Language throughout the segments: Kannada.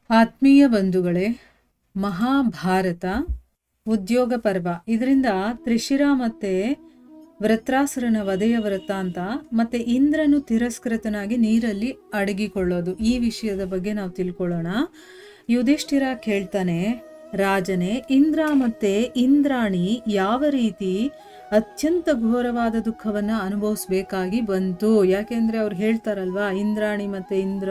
ಆತ್ಮೀಯ ಬಂಧುಗಳೇ, ಮಹಾಭಾರತ ಉದ್ಯೋಗ ಪರ್ವ ಇದರಿಂದ ತ್ರಿಶಿರ ಮತ್ತೆ ವೃತ್ರಾಸುರನ ವಧೆಯ ವೃತ್ತಾಂತ ಮತ್ತೆ ಇಂದ್ರನು ತಿರಸ್ಕೃತನಾಗಿ ನೀರಲ್ಲಿ ಅಡಗಿಕೊಳ್ಳೋದು ಈ ವಿಷಯದ ಬಗ್ಗೆ ನಾವು ತಿಳ್ಕೊಳ್ಳೋಣ. ಯುಧಿಷ್ಠಿರ ಕೇಳ್ತಾನೆ, ರಾಜನೇ, ಇಂದ್ರ ಮತ್ತೆ ಇಂದ್ರಾಣಿ ಯಾವ ರೀತಿ ಅತ್ಯಂತ ಘೋರವಾದ ದುಃಖವನ್ನ ಅನುಭವಿಸ್ಬೇಕಾಗಿ ಬಂತು? ಯಾಕೆಂದ್ರೆ ಅವ್ರು ಹೇಳ್ತಾರಲ್ವಾ, ಇಂದ್ರಾಣಿ ಮತ್ತೆ ಇಂದ್ರ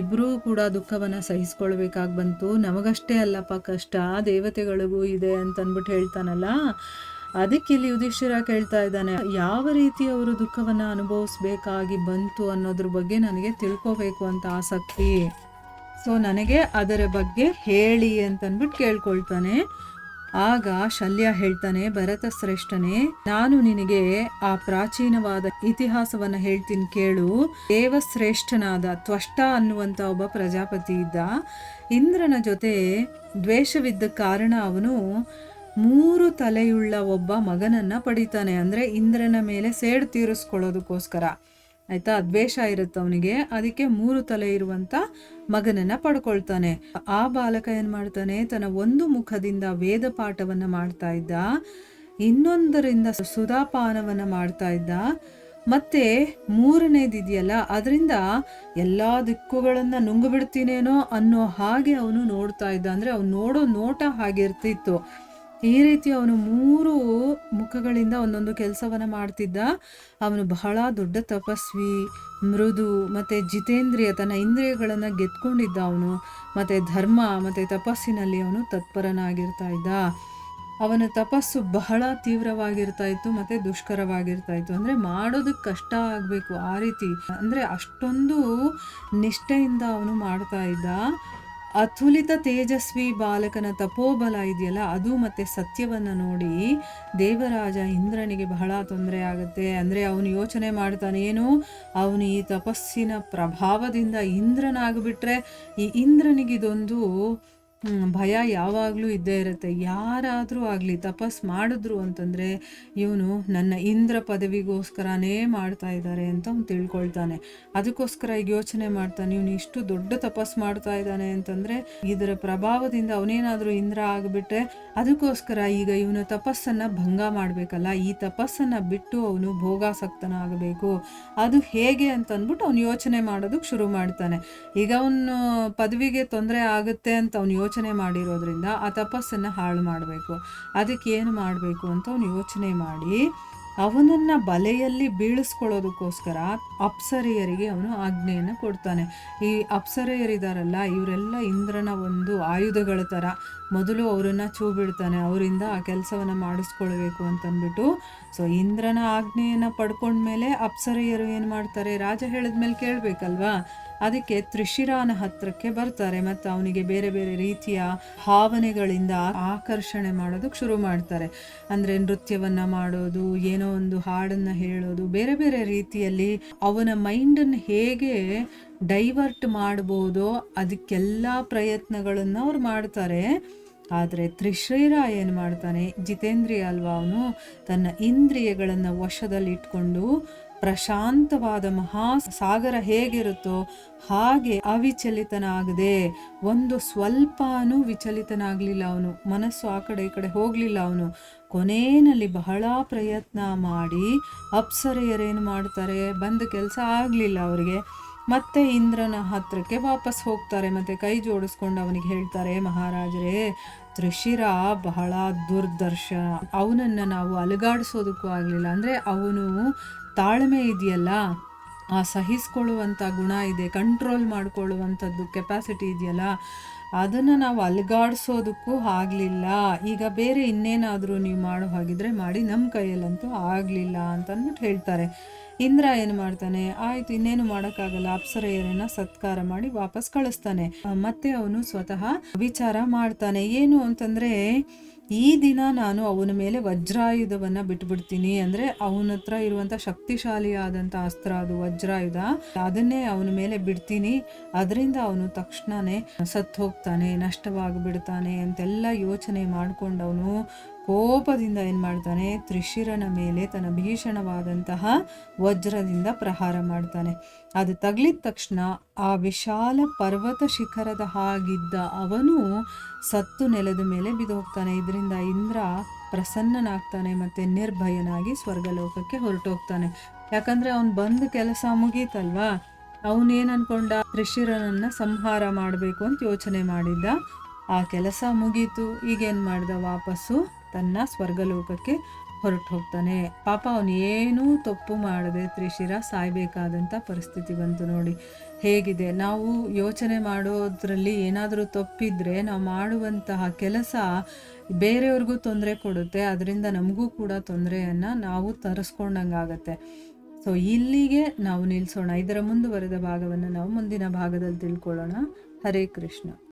ಇಬ್ರೂ ಕೂಡ ದುಃಖವನ್ನ ಸಹಿಸ್ಕೊಳ್ಬೇಕಾಗಿ ಬಂತು, ನಮಗಷ್ಟೇ ಅಲ್ಲಪ್ಪ ಕಷ್ಟ, ದೇವತೆಗಳಿಗೂ ಇದೆ ಅಂತ ಅಂದ್ಬಿಟ್ಟು ಹೇಳ್ತಾನಲ್ಲ. ಅದಕ್ಕೆ ಇಲ್ಲಿ ಯುಧಿಷ್ಠಿರ ಕೇಳ್ತಾ ಇದ್ದಾನೆ, ಯಾವ ರೀತಿ ಅವರು ದುಃಖವನ್ನ ಅನುಭವಿಸ್ಬೇಕಾಗಿ ಬಂತು ಅನ್ನೋದ್ರ ಬಗ್ಗೆ ನನಗೆ ತಿಳ್ಕೋಬೇಕು ಅಂತ ಆಸಕ್ತಿ. ಸೊ ನನಗೆ ಅದರ ಬಗ್ಗೆ ಹೇಳಿ ಅಂತಂದ್ಬಿಟ್ಟು ಕೇಳ್ಕೊಳ್ತಾನೆ. ಆಗ ಶಲ್ಯ ಹೇಳ್ತಾನೆ, ಭರತ ಶ್ರೇಷ್ಠನೇ, ನಾನು ನಿನಗೆ ಆ ಪ್ರಾಚೀನವಾದ ಇತಿಹಾಸವನ್ನ ಹೇಳ್ತೀನಿ ಕೇಳು. ದೇವಶ್ರೇಷ್ಠನಾದ ತ್ವಷ್ಟ ಅನ್ನುವಂತ ಒಬ್ಬ ಪ್ರಜಾಪತಿ ಇದ್ದ. ಇಂದ್ರನ ಜೊತೆ ದ್ವೇಷವಿದ್ದ ಕಾರಣ ಅವನು 3 ತಲೆಯುಳ್ಳ ಒಬ್ಬ ಮಗನನ್ನ ಪಡಿತಾನೆ. ಅಂದ್ರೆ ಇಂದ್ರನ ಮೇಲೆ ಸೇಡು ತೀರಿಸ್ಕೊಳ್ಳೋದಕ್ಕೋಸ್ಕರ, ಆಯ್ತಾ, ದ್ವೇಷ ಇರುತ್ತೆ ಅವನಿಗೆ, ಅದಕ್ಕೆ 3 ತಲೆ ಇರುವಂತ ಮಗನನ್ನ ಪಡ್ಕೊಳ್ತಾನೆ. ಆ ಬಾಲಕ ಏನ್ ಮಾಡ್ತಾನೆ, ತನ್ನ ಒಂದು ಮುಖದಿಂದ ವೇದ ಪಾಠವನ್ನ ಮಾಡ್ತಾ ಇದ್ದ, ಇನ್ನೊಂದರಿಂದ ಸುಧಾಪಾನವನ್ನ ಮಾಡ್ತಾ ಇದ್ದ, ಮತ್ತೆ 3ನೇದಿದೆಯಲ್ಲ ಅದರಿಂದ ಎಲ್ಲಾ ದಿಕ್ಕುಗಳನ್ನ ನುಂಗು ಬಿಡ್ತೀನೇನೋ ಅನ್ನೋ ಹಾಗೆ ಅವನು ನೋಡ್ತಾ ಇದ್ದ. ಅಂದ್ರೆ ಅವನು ನೋಡೋ ನೋಟ ಹಾಗಿರ್ತಿತ್ತು. ಈ ರೀತಿ ಅವನು 3 ಮುಖಗಳಿಂದ ಒಂದೊಂದು ಕೆಲಸವನ್ನ ಮಾಡ್ತಿದ್ದ. ಅವನು ಬಹಳ ದೊಡ್ಡ ತಪಸ್ವಿ, ಮೃದು ಮತ್ತೆ ಜಿತೇಂದ್ರಿಯ, ತನ್ನ ಇಂದ್ರಿಯಗಳನ್ನ ಗೆದ್ಕೊಂಡಿದ್ದ ಅವನು. ಮತ್ತೆ ಧರ್ಮ ಮತ್ತೆ ತಪಸ್ಸಿನಲ್ಲಿ ಅವನು ತತ್ಪರನಾಗಿರ್ತಾ ಇದ್ದ. ಅವನ ತಪಸ್ಸು ಬಹಳ ತೀವ್ರವಾಗಿರ್ತಾ ಇತ್ತು ಮತ್ತೆ ದುಷ್ಕರವಾಗಿರ್ತಾ ಇತ್ತು. ಅಂದ್ರೆ ಮಾಡೋದಕ್ಕೆ ಕಷ್ಟ ಆಗ್ಬೇಕು ಆ ರೀತಿ, ಅಂದ್ರೆ ಅಷ್ಟೊಂದು ನಿಷ್ಠೆಯಿಂದ ಅವನು ಮಾಡ್ತಾ ಇದ್ದ. ಅತುಲಿತ ತೇಜಸ್ವಿ ಬಾಲಕನ ತಪೋಬಲ ಇದೆಯಲ್ಲ ಅದು ಮತ್ತೆ ಸತ್ಯವನ್ನ ನೋಡಿ ದೇವರಾಜ ಇಂದ್ರನಿಗೆ ಬಹಳ ತೊಂದರೆ ಆಗುತ್ತೆ. ಅಂದ್ರೆ ಅವನು ಯೋಚನೆ ಮಾಡ್ತಾನೆ, ಏನು, ಅವನು ಈ ತಪಸ್ಸಿನ ಪ್ರಭಾವದಿಂದ ಇಂದ್ರನಾಗ್ಬಿಟ್ರೆ ಈ ಇಂದ್ರನಿಗಿದೊಂದು ಭಯ ಯಾವಾಗಲೂ ಇದ್ದೇ ಇರುತ್ತೆ. ಯಾರಾದರೂ ಆಗಲಿ ತಪಸ್ ಮಾಡಿದ್ರು ಅಂತಂದರೆ ಇವನು ನನ್ನ ಇಂದ್ರ ಪದವಿಗೋಸ್ಕರನೇ ಮಾಡ್ತಾ ಇದ್ದಾರೆ ಅಂತ ಅವ್ನು ತಿಳ್ಕೊಳ್ತಾನೆ. ಅದಕ್ಕೋಸ್ಕರ ಈಗ ಯೋಚನೆ ಮಾಡ್ತಾನೆ, ಇವನು ಇಷ್ಟು ದೊಡ್ಡ ತಪಸ್ ಮಾಡ್ತಾ ಇದ್ದಾನೆ ಅಂತಂದರೆ ಇದರ ಪ್ರಭಾವದಿಂದ ಅವನೇನಾದರೂ ಇಂದ್ರ ಆಗಿಬಿಟ್ರೆ ಅದಕ್ಕೋಸ್ಕರ ಈಗ ಇವನ ತಪಸ್ಸನ್ನು ಭಂಗ ಮಾಡಬೇಕಲ್ಲ, ಈ ತಪಸ್ಸನ್ನು ಬಿಟ್ಟು ಅವನು ಭೋಗಾಸಕ್ತನಾಗಬೇಕು. ಅದು ಹೇಗೆ ಅಂತ ಅಂದ್ಬಿಟ್ಟು ಅವನು ಯೋಚನೆ ಮಾಡೋದಕ್ಕೆ ಶುರು ಮಾಡ್ತಾನೆ. ಈಗ ಅವನು ಪದವಿಗೆ ತೊಂದರೆ ಆಗುತ್ತೆ ಅಂತ ಅವನು ಯೋಚನೆ ಮಾಡಿರೋದ್ರಿಂದ ಆ ತಪಸ್ಸನ್ನು ಹಾಳು ಮಾಡಬೇಕು. ಅದಕ್ಕೆ ಏನು ಮಾಡಬೇಕು ಅಂತ ಅವನು ಯೋಚನೆ ಮಾಡಿ ಅವನನ್ನು ಬಲೆಯಲ್ಲಿ ಬೀಳಿಸ್ಕೊಳ್ಳೋದಕ್ಕೋಸ್ಕರ ಅಪ್ಸರೆಯರಿಗೆ ಅವನು ಆಜ್ಞೆಯನ್ನು ಕೊಡ್ತಾನೆ. ಈ ಅಪ್ಸರೆಯರಿದಾರಲ್ಲ ಇವರೆಲ್ಲ ಇಂದ್ರನ ಒಂದು ಆಯುಧಗಳ ಥರ. ಮೊದಲು ಅವರನ್ನು ಚೂ ಬಿಡ್ತಾನೆ, ಅವರಿಂದ ಆ ಕೆಲಸವನ್ನು ಮಾಡಿಸ್ಕೊಳ್ಬೇಕು ಅಂತಂದ್ಬಿಟ್ಟು. ಸೊ ಇಂದ್ರನ ಆಜ್ಞೆಯನ್ನು ಪಡ್ಕೊಂಡ್ಮೇಲೆ ಅಪ್ಸರೆಯರು ಏನು ಮಾಡ್ತಾರೆ, ರಾಜ ಹೇಳಿದ್ಮೇಲೆ ಕೇಳಬೇಕಲ್ವಾ, ಅದಕ್ಕೆ ತ್ರಿಶಿರಾನ ಹತ್ರಕ್ಕೆ ಬರ್ತಾರೆ. ಮತ್ತು ಅವನಿಗೆ ಬೇರೆ ಬೇರೆ ರೀತಿಯ ಭಾವನೆಗಳಿಂದ ಆಕರ್ಷಣೆ ಮಾಡೋದಕ್ಕೆ ಶುರು ಮಾಡ್ತಾರೆ. ಅಂದರೆ ನೃತ್ಯವನ್ನ ಮಾಡೋದು, ಏನೋ ಒಂದು ಹಾಡನ್ನು ಹೇಳೋದು, ಬೇರೆ ಬೇರೆ ರೀತಿಯಲ್ಲಿ ಅವನ ಮೈಂಡನ್ನು ಹೇಗೆ ಡೈವರ್ಟ್ ಮಾಡ್ಬೋದೋ ಅದಕ್ಕೆಲ್ಲ ಪ್ರಯತ್ನಗಳನ್ನು ಅವ್ರು ಮಾಡ್ತಾರೆ. ಆದರೆ ತ್ರಿಶಿರ ಏನು ಮಾಡ್ತಾನೆ, ಜಿತೇಂದ್ರಿಯ ಅಲ್ವಾ ಅವನು, ತನ್ನ ಇಂದ್ರಿಯಗಳನ್ನು ವಶದಲ್ಲಿ ಇಟ್ಕೊಂಡು ಪ್ರಶಾಂತವಾದ ಮಹಾಸಾಗರ ಹೇಗಿರುತ್ತೋ ಹಾಗೆ ಅವಿಚಲಿತನಾಗದೆ, ಒಂದು ಸ್ವಲ್ಪನೂ ವಿಚಲಿತನಾಗಲಿಲ್ಲ ಅವನು. ಮನಸ್ಸು ಆ ಕಡೆ ಈ ಕಡೆ ಹೋಗಲಿಲ್ಲ ಅವನು. ಕೊನೆಯಲ್ಲಿ ಬಹಳ ಪ್ರಯತ್ನ ಮಾಡಿ ಅಪ್ಸರೆಯರೇನು ಮಾಡ್ತಾರೆ, ಬಂದ ಕೆಲಸ ಆಗಲಿಲ್ಲ ಅವರಿಗೆ. ಮತ್ತೆ ಇಂದ್ರನ ಹತ್ರಕ್ಕೆ ವಾಪಸ್ ಹೋಗ್ತಾರೆ. ಮತ್ತೆ ಕೈ ಜೋಡಿಸ್ಕೊಂಡು ಅವನಿಗೆ ಹೇಳ್ತಾರೆ, ಮಹಾರಾಜರೇ, ತ್ರಿಶಿರ ಬಹಳ ದುರ್ದರ್ಶ, ಅವನನ್ನು ನಾವು ಅಲುಗಾಡಿಸೋದಕ್ಕೂ ಆಗಲಿಲ್ಲ. ಅಂದರೆ ಅವನು ತಾಳ್ಮೆ ಇದೆಯಲ್ಲ, ಆ ಸಹಿಸ್ಕೊಳ್ಳುವಂಥ ಗುಣ ಇದೆ, ಕಂಟ್ರೋಲ್ ಮಾಡ್ಕೊಳ್ಳುವಂಥದ್ದು ಕೆಪಾಸಿಟಿ ಇದೆಯಲ್ಲ, ಅದನ್ನು ನಾವು ಅಲುಗಾಡಿಸೋದಕ್ಕೂ ಆಗಲಿಲ್ಲ. ಈಗ ಬೇರೆ ಇನ್ನೇನಾದರೂ ನೀವು ಮಾಡೋ ಹಾಗಿದ್ರೆ ಮಾಡಿ, ನಮ್ಮ ಕೈಯಲ್ಲಂತೂ ಆಗಲಿಲ್ಲ ಅಂತಂದ್ಬಿಟ್ಟು ಹೇಳ್ತಾರೆ. ಇಂದ್ರ ಏನು ಮಾಡ್ತಾನೆ, ಆಯ್ತು ಇನ್ನೇನು ಮಾಡೋಕ್ಕಾಗಲ್ಲ, ಅಪ್ಸರೆಯರನ್ನ ಸತ್ಕಾರ ಮಾಡಿ ವಾಪಸ್ ಕಳಿಸ್ತಾನೆ. ಮತ್ತೆ ಅವನು ಸ್ವತಃ ವಿಚಾರ ಮಾಡ್ತಾನೆ, ಏನು ಅಂತಂದ್ರೆ ಈ ದಿನ ನಾನು ಅವನ ಮೇಲೆ ವಜ್ರಾಯುಧವನ್ನ ಬಿಟ್ಬಿಡ್ತೀನಿ. ಅಂದ್ರೆ ಅವನ ಹತ್ರ ಇರುವಂತ ಶಕ್ತಿಶಾಲಿಯಾದಂಥ ಅಸ್ತ್ರ ಅದು ವಜ್ರಾಯುಧ, ಅದನ್ನೇ ಅವನ ಮೇಲೆ ಬಿಡ್ತೀನಿ, ಅದರಿಂದ ಅವನು ತಕ್ಷಣನೇ ಸತ್ತು ಹೋಗ್ತಾನೆ, ನಷ್ಟವಾಗಿ ಬಿಡ್ತಾನೆ ಅಂತೆಲ್ಲ ಯೋಚನೆ ಮಾಡ್ಕೊಂಡು ಅವನು ಕೋಪದಿಂದ ಏನು ಮಾಡ್ತಾನೆ, ತ್ರಿಶಿರನ ಮೇಲೆ ತನ್ನ ಭೀಷಣವಾದಂತಹ ವಜ್ರದಿಂದ ಪ್ರಹಾರ ಮಾಡ್ತಾನೆ. ಅದು ತಗಲಿದ ತಕ್ಷಣ ಆ ವಿಶಾಲ ಪರ್ವತ ಶಿಖರದ ಹಾಗಿದ್ದ ಅವನು ಸತ್ತು ನೆಲದ ಮೇಲೆ ಬಿದ್ದೋಗ್ತಾನೆ. ಇದರಿಂದ ಇಂದ್ರ ಪ್ರಸನ್ನನಾಗ್ತಾನೆ ಮತ್ತು ನಿರ್ಭಯನಾಗಿ ಸ್ವರ್ಗಲೋಕಕ್ಕೆ ಹೊರಟೋಗ್ತಾನೆ. ಯಾಕಂದರೆ ಅವನು ಬಂದ ಕೆಲಸ ಮುಗೀತಲ್ವಾ. ಅವನೇನು ಅನ್ಕೊಂಡ, ತ್ರಿಶಿರನನ್ನು ಸಂಹಾರ ಮಾಡಬೇಕು ಅಂತ ಯೋಚನೆ ಮಾಡಿದ್ದ. ಆ ಕೆಲಸ ಮುಗೀತು. ಈಗೇನು ಮಾಡ್ದ, ವಾಪಸ್ಸು ತನ್ನ ಸ್ವರ್ಗಲೋಕಕ್ಕೆ ಹೊರಟು ಹೋಗ್ತಾನೆ. ಪಾಪ ಅವನು ಏನೂ ತಪ್ಪು ಮಾಡದೆ ತ್ರಿಶಿರ ಸಾಯ್ಬೇಕಾದಂಥ ಪರಿಸ್ಥಿತಿ ಬಂತು. ನೋಡಿ ಹೇಗಿದೆ. ನಾವು ಯೋಚನೆ ಮಾಡೋದ್ರಲ್ಲಿ ಏನಾದರೂ ತಪ್ಪಿದ್ರೆ ನಾವು ಮಾಡುವಂತಹ ಕೆಲಸ ಬೇರೆಯವ್ರಿಗೂ ತೊಂದರೆ ಕೊಡುತ್ತೆ, ಅದರಿಂದ ನಮಗೂ ಕೂಡ ತೊಂದರೆಯನ್ನು ನಾವು ತರಿಸ್ಕೊಂಡಂಗಾಗತ್ತೆ. ಸೊ ಇಲ್ಲಿಗೆ ನಾವು ನಿಲ್ಲಿಸೋಣ. ಇದರ ಮುಂದುವರೆದ ಭಾಗವನ್ನು ನಾವು ಮುಂದಿನ ಭಾಗದಲ್ಲಿ ತಿಳ್ಕೊಳ್ಳೋಣ. ಹರೇ ಕೃಷ್ಣ.